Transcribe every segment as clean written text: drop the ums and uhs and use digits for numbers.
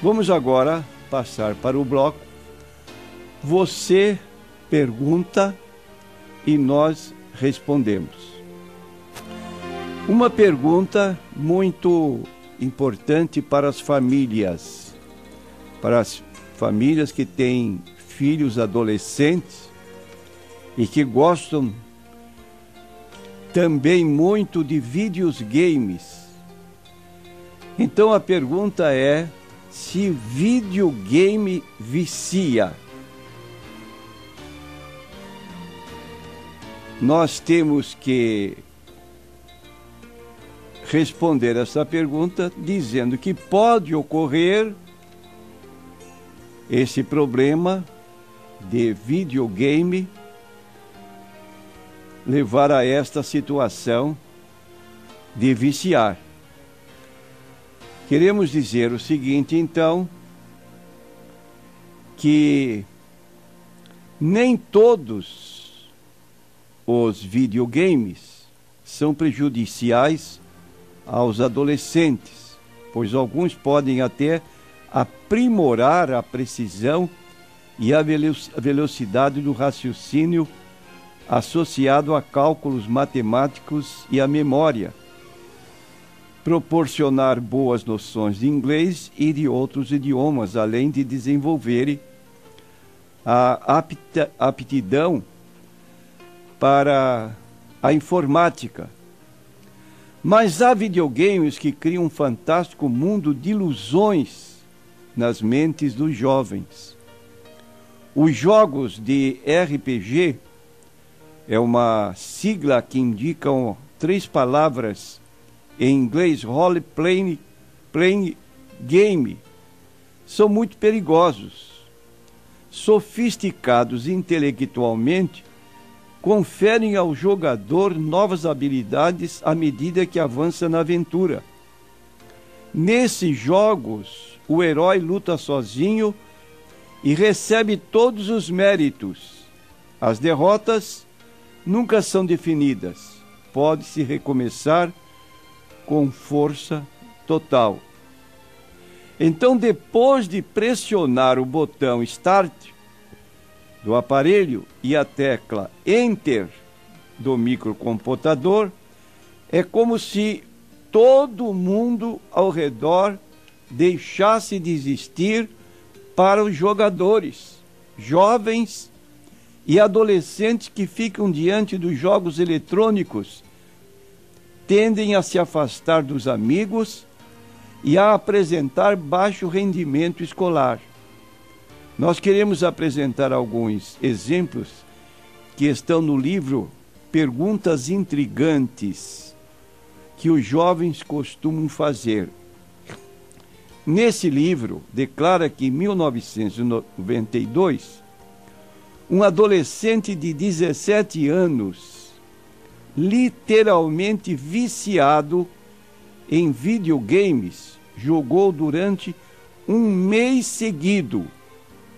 Vamos agora passar para o bloco Você Pergunta e Nós Respondemos. Uma pergunta muito importante para as famílias que têm filhos adolescentes e que gostam também muito de videogames. Então a pergunta é se videogame vicia. Nós temos que responder essa pergunta dizendo que pode ocorrer esse problema de videogame levar a esta situação de viciar. Queremos dizer o seguinte, então, que nem todos os videogames são prejudiciais aos adolescentes, pois alguns podem até aprimorar a precisão e a velocidade do raciocínio associado a cálculos matemáticos e a memória, proporcionar boas noções de inglês e de outros idiomas, além de desenvolverem a aptidão para a informática. Mas há videogames que criam um fantástico mundo de ilusões nas mentes dos jovens. Os jogos de RPG é uma sigla que indicam 3 palavras em inglês, role playing game, são muito perigosos. Sofisticados intelectualmente, conferem ao jogador novas habilidades à medida que avança na aventura. Nesses jogos, o herói luta sozinho e recebe todos os méritos. As derrotas nunca são definidas. Pode-se recomeçar com força total. Então, depois de pressionar o botão Start do aparelho e a tecla Enter do microcomputador, é como se todo mundo ao redor deixasse de existir para os jogadores, jovens e adolescentes que ficam diante dos jogos eletrônicos, tendem a se afastar dos amigos e a apresentar baixo rendimento escolar. Nós queremos apresentar alguns exemplos que estão no livro Perguntas Intrigantes que os jovens costumam fazer. Nesse livro, declara que em 1992, um adolescente de 17 anos, literalmente viciado em videogames, jogou durante um mês seguido,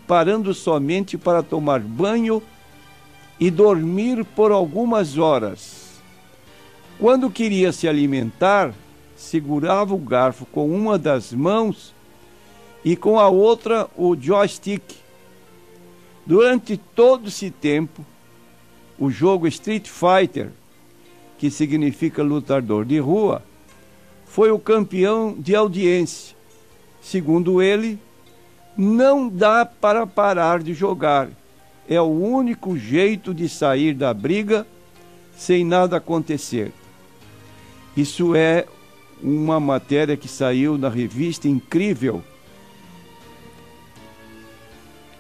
parando somente para tomar banho e dormir por algumas horas. Quando queria se alimentar, segurava o garfo com uma das mãos e com a outra o joystick. Durante todo esse tempo, o jogo Street Fighter, que significa lutador de rua, foi o campeão de audiência. Segundo ele, não dá para parar de jogar. É o único jeito de sair da briga sem nada acontecer. Isso é uma matéria que saiu na revista Incrível.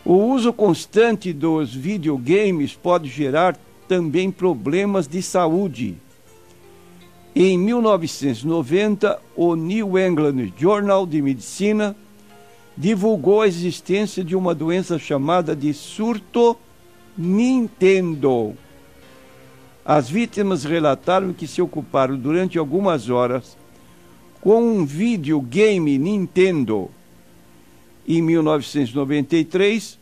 O uso constante dos videogames pode gerar também problemas de saúde. Em 1990, o New England Journal de Medicina divulgou a existência de uma doença chamada de surto Nintendo. As vítimas relataram que se ocuparam durante algumas horas com um videogame Nintendo. Em 1993,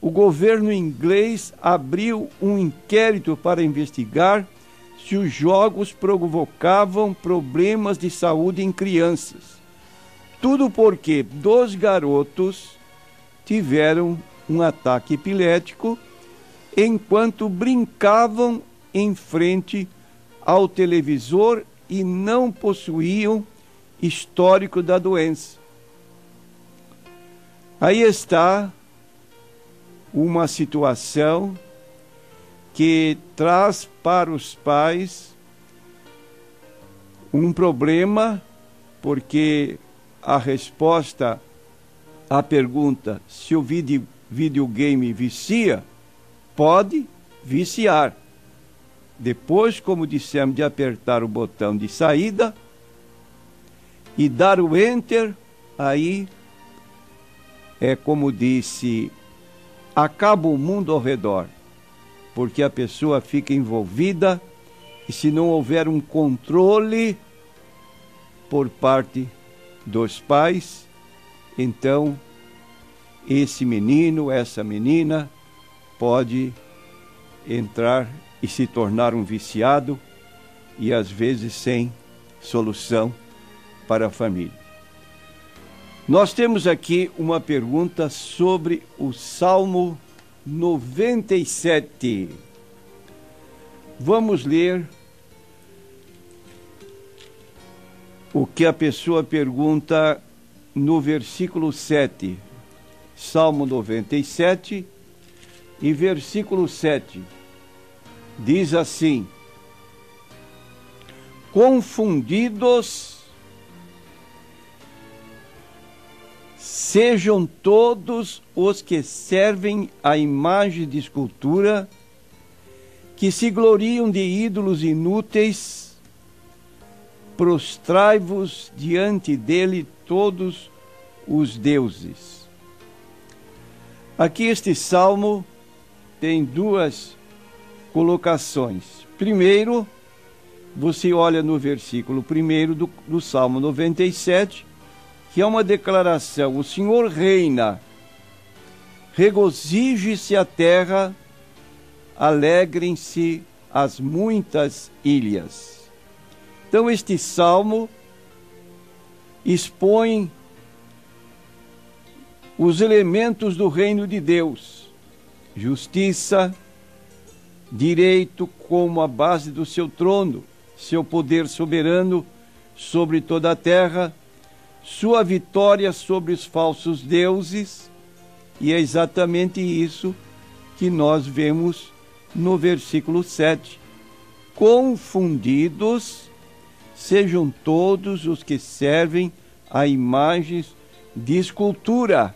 o governo inglês abriu um inquérito para investigar se os jogos provocavam problemas de saúde em crianças. Tudo porque 2 garotos tiveram um ataque epilético enquanto brincavam em frente ao televisor e não possuíam histórico da doença. Aí está uma situação que traz para os pais um problema, porque a resposta à pergunta se o videogame vicia, pode viciar. Depois, como dissemos, de apertar o botão de saída e dar o enter, aí é como disse, acaba o mundo ao redor, porque a pessoa fica envolvida e se não houver um controle por parte dos pais, então esse menino, essa menina pode entrar e se tornar um viciado e às vezes sem solução para a família. Nós temos aqui uma pergunta sobre o Salmo 97. Vamos ler o que a pessoa pergunta no versículo 7. Salmo 97 e versículo 7. Diz assim: confundidos sejam todos os que servem à imagem de escultura, que se gloriam de ídolos inúteis, prostrai-vos diante dele todos os deuses. Aqui este salmo tem duas colocações. Primeiro, você olha no versículo 1 do Salmo 97, que é uma declaração: o Senhor reina, regozije-se a terra, alegrem-se as muitas ilhas. Então este salmo expõe os elementos do reino de Deus: justiça, direito como a base do seu trono, seu poder soberano sobre toda a terra, sua vitória sobre os falsos deuses, e é exatamente isso que nós vemos no versículo 7. Confundidos sejam todos os que servem a imagens de escultura,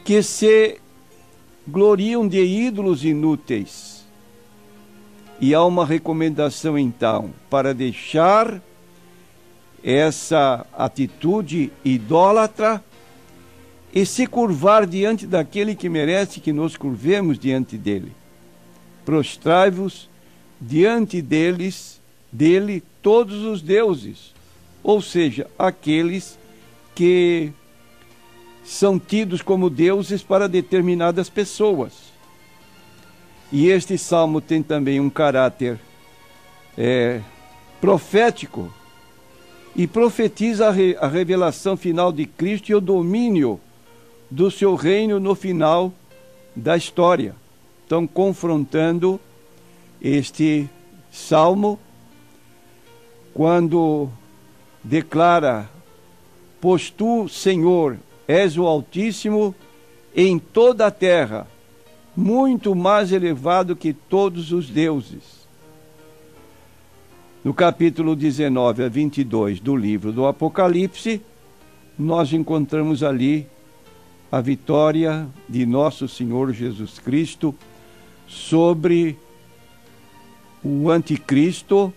que se gloriam de ídolos inúteis. E há uma recomendação, então, para deixar essa atitude idólatra e se curvar diante daquele que merece que nos curvemos diante dele. Prostrai-vos diante dele todos os deuses, ou seja, aqueles que são tidos como deuses para determinadas pessoas. E este salmo tem também um caráter profético, e profetiza a revelação final de Cristo e o domínio do seu reino no final da história. Então, confrontando este salmo, quando declara: pois tu, Senhor, és o Altíssimo em toda a terra, muito mais elevado que todos os deuses. No capítulo 19 a 22 do livro do Apocalipse, nós encontramos ali a vitória de nosso Senhor Jesus Cristo sobre o anticristo,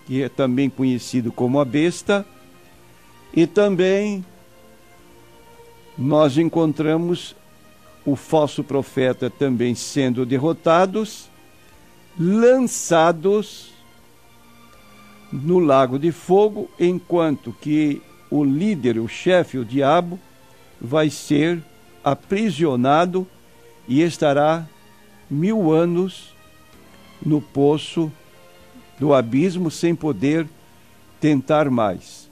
que é também conhecido como a besta, e também nós encontramos o falso profeta também sendo derrotados, lançados no lago de fogo, enquanto que o líder, o chefe, o diabo, vai ser aprisionado e estará 1000 anos no poço do abismo sem poder tentar mais.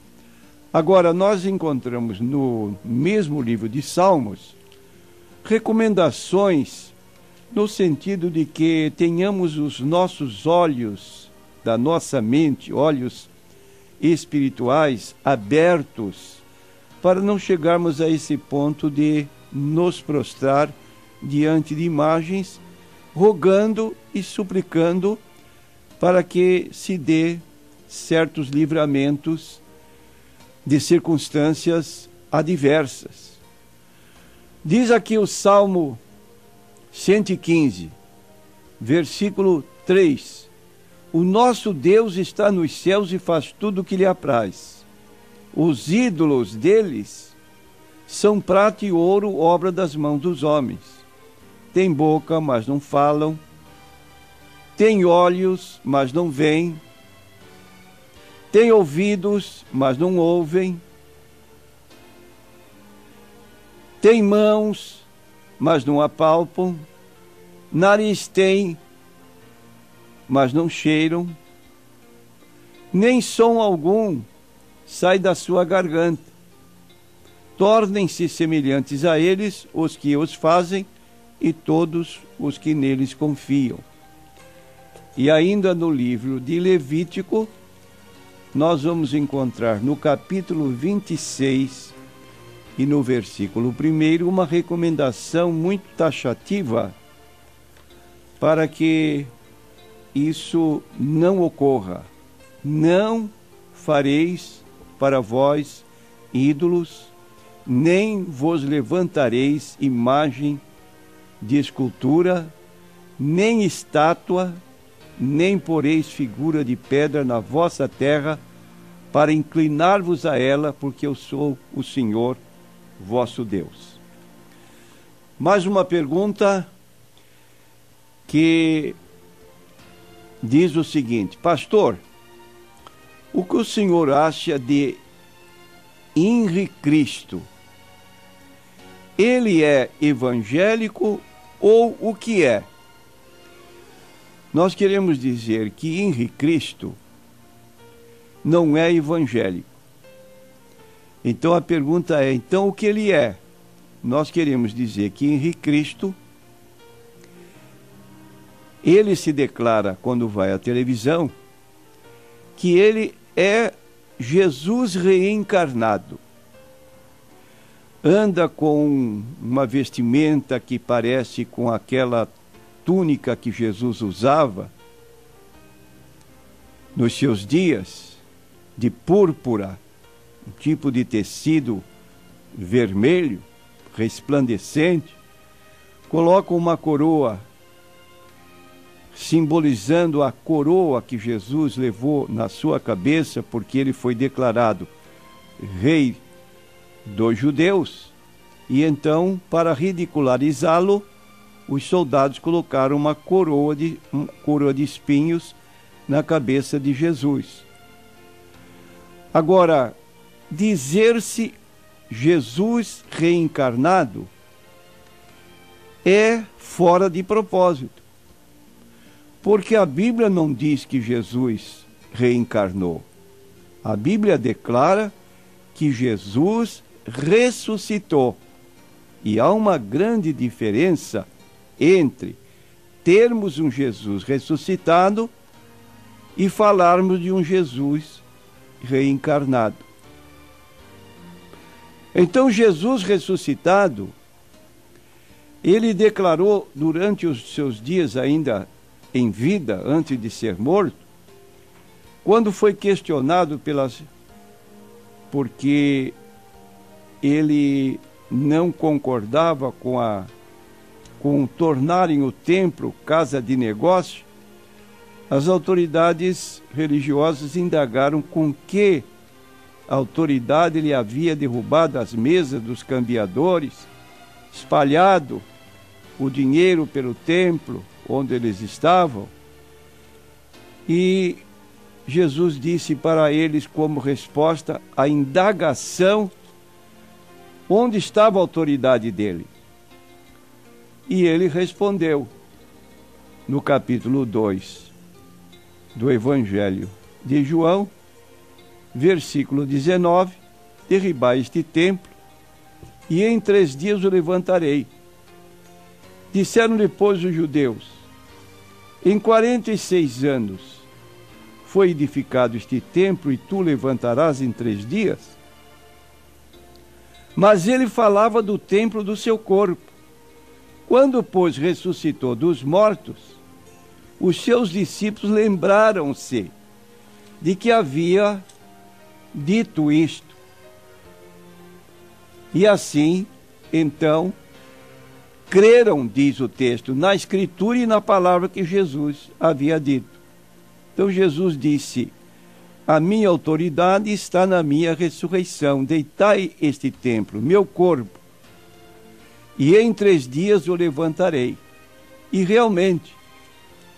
Agora, nós encontramos no mesmo livro de Salmos recomendações no sentido de que tenhamos os nossos olhos da nossa mente, olhos espirituais abertos, para não chegarmos a esse ponto de nos prostrar diante de imagens, rogando e suplicando para que se dê certos livramentos de circunstâncias adversas. Diz aqui o Salmo 115, versículo 3: o nosso Deus está nos céus e faz tudo o que lhe apraz. Os ídolos deles são prata e ouro, obra das mãos dos homens. Tem boca, mas não falam. Tem olhos, mas não veem. Tem ouvidos, mas não ouvem. Tem mãos, mas não apalpam. Nariz tem, mas não cheiram. Nem som algum sai da sua garganta. Tornem-se semelhantes a eles os que os fazem e todos os que neles confiam. E ainda no livro de Levítico, nós vamos encontrar no capítulo 26 e no versículo 1 uma recomendação muito taxativa para que isso não ocorra. Não fareis para vós ídolos, nem vos levantareis imagem de escultura, nem estátua, nem poreis figura de pedra na vossa terra, para inclinar-vos a ela, porque eu sou o Senhor, vosso Deus. Mais uma pergunta que diz o seguinte: pastor, o que o senhor acha de Henri Cristo? Ele é evangélico ou o que é? Nós queremos dizer que Henri Cristo não é evangélico. Então a pergunta é, então o que ele é? Nós queremos dizer que Henri Cristo, ele se declara, quando vai à televisão, que ele é Jesus reencarnado. Anda com uma vestimenta que parece com aquela túnica que Jesus usava nos seus dias, de púrpura, um tipo de tecido vermelho, resplandecente. Coloca uma coroa, simbolizando a coroa que Jesus levou na sua cabeça, porque ele foi declarado rei dos judeus. E então, para ridicularizá-lo, os soldados colocaram uma coroa de espinhos na cabeça de Jesus. Agora, dizer-se Jesus reencarnado é fora de propósito, porque a Bíblia não diz que Jesus reencarnou. A Bíblia declara que Jesus ressuscitou. E há uma grande diferença entre termos um Jesus ressuscitado e falarmos de um Jesus reencarnado. Então, Jesus ressuscitado, ele declarou durante os seus dias ainda em vida, antes de ser morto, quando foi questionado porque ele não concordava com tornarem o templo casa de negócio, as autoridades religiosas indagaram com que autoridade ele havia derrubado as mesas dos cambiadores, espalhado o dinheiro pelo templo onde eles estavam. E Jesus disse para eles, como resposta à indagação, onde estava a autoridade dele. E ele respondeu, no capítulo 2 do Evangelho de João, versículo 19, derribai este templo, e em 3 dias o levantarei. Disseram-lhe, pois, os judeus: em 46 anos foi edificado este templo, e tu levantarás em 3 dias? Mas ele falava do templo do seu corpo. Quando, pois, ressuscitou dos mortos, os seus discípulos lembraram-se de que havia dito isto. E assim, então, creram, diz o texto, na Escritura e na palavra que Jesus havia dito. Então Jesus disse: a minha autoridade está na minha ressurreição. Deitai este templo, meu corpo, e em 3 dias o levantarei. E realmente,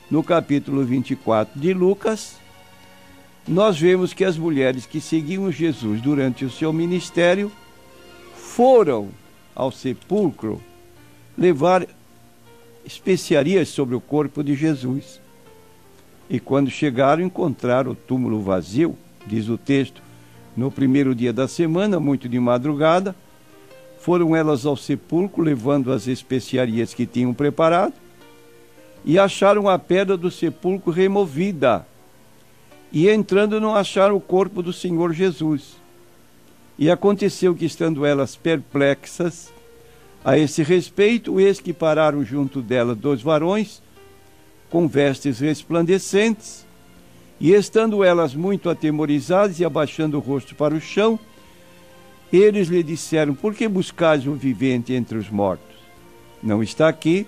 no capítulo 24 de Lucas, nós vemos que as mulheres que seguiam Jesus durante o seu ministério foram ao sepulcro levar especiarias sobre o corpo de Jesus. E quando chegaram, encontraram o túmulo vazio, diz o texto. No primeiro dia da semana, muito de madrugada, foram elas ao sepulcro, levando as especiarias que tinham preparado, e acharam a pedra do sepulcro removida. E entrando, não acharam o corpo do Senhor Jesus. E aconteceu que, estando elas perplexas a esse respeito, eis que pararam junto dela 2 varões, com vestes resplandecentes, e estando elas muito atemorizadas e abaixando o rosto para o chão, eles lhe disseram: por que buscais o vivente entre os mortos? Não está aqui,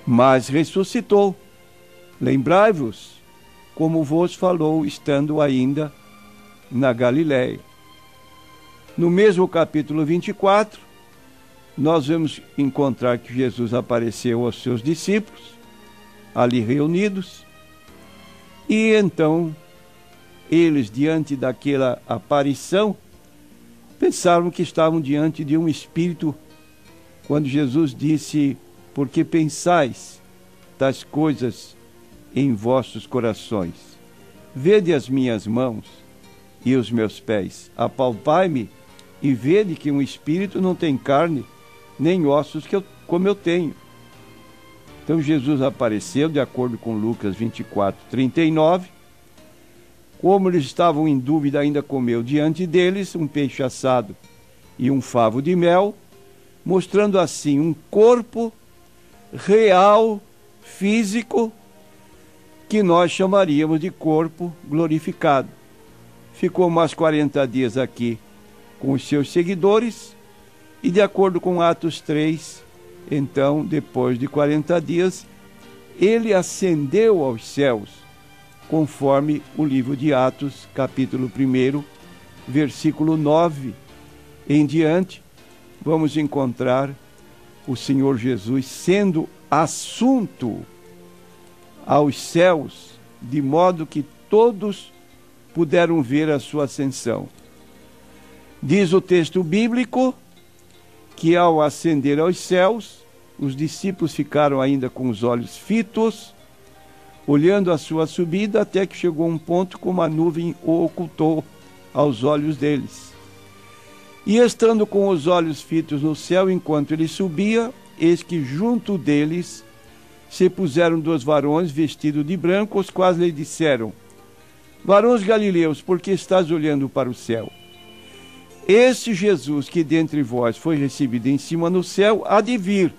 mas ressuscitou. Lembrai-vos como vos falou, estando ainda na Galiléia. No mesmo capítulo 24, nós vamos encontrar que Jesus apareceu aos seus discípulos, ali reunidos, e então eles, diante daquela aparição, pensaram que estavam diante de um espírito, quando Jesus disse: por que pensais tais coisas em vossos corações? Vede as minhas mãos e os meus pés, apalpai-me e vede que um espírito não tem carne nem ossos como eu tenho. Então Jesus apareceu, de acordo com Lucas 24, 39. Como eles estavam em dúvida, ainda comeu diante deles um peixe assado e um favo de mel, mostrando assim um corpo real, físico, que nós chamaríamos de corpo glorificado. Ficou mais 40 dias aqui com os seus seguidores, e de acordo com Atos 3, então, depois de 40 dias, ele ascendeu aos céus, conforme o livro de Atos, capítulo 1, versículo 9 em diante, vamos encontrar o Senhor Jesus sendo assunto aos céus, de modo que todos puderam ver a sua ascensão. Diz o texto bíblico que, ao ascender aos céus, os discípulos ficaram ainda com os olhos fitos, olhando a sua subida, até que chegou um ponto como a nuvem o ocultou aos olhos deles. E estando com os olhos fitos no céu, enquanto ele subia, eis que junto deles se puseram 2 varões vestidos de branco, os quais lhe disseram: varões galileus, por que estás olhando para o céu? Este Jesus que dentre vós foi recebido em cima no céu, há de vir.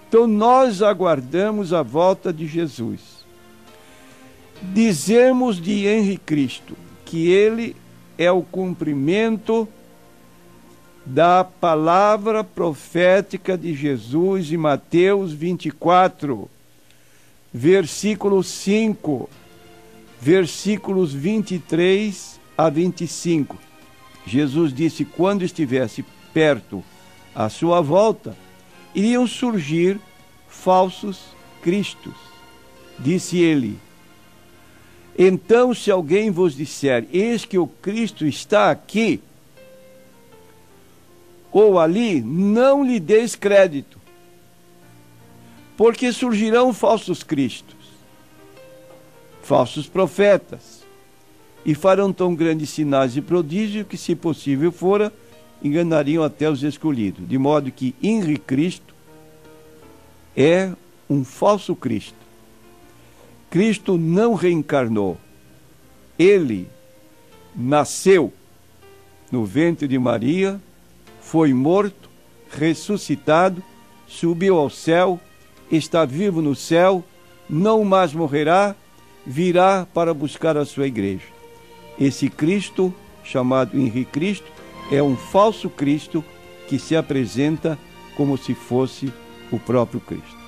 Então nós aguardamos a volta de Jesus. Dizemos de Henrique Cristo que ele é o cumprimento da palavra profética de Jesus em Mateus 24, versículo 5, versículos 23 a 25. Jesus disse: quando estivesse perto a sua volta, iriam surgir falsos cristos. Disse ele: então, se alguém vos disser: eis que o Cristo está aqui ou ali, não lhe deis crédito, porque surgirão falsos cristos, falsos profetas, e farão tão grandes sinais e prodígios que, se possível fora, enganariam até os escolhidos. De modo que Henri Cristo é um falso Cristo. Cristo não reencarnou. Ele nasceu no ventre de Maria, foi morto, ressuscitado, subiu ao céu, está vivo no céu, não mais morrerá, virá para buscar a sua igreja. Esse Cristo, chamado Henri Cristo, é um falso Cristo que se apresenta como se fosse o próprio Cristo.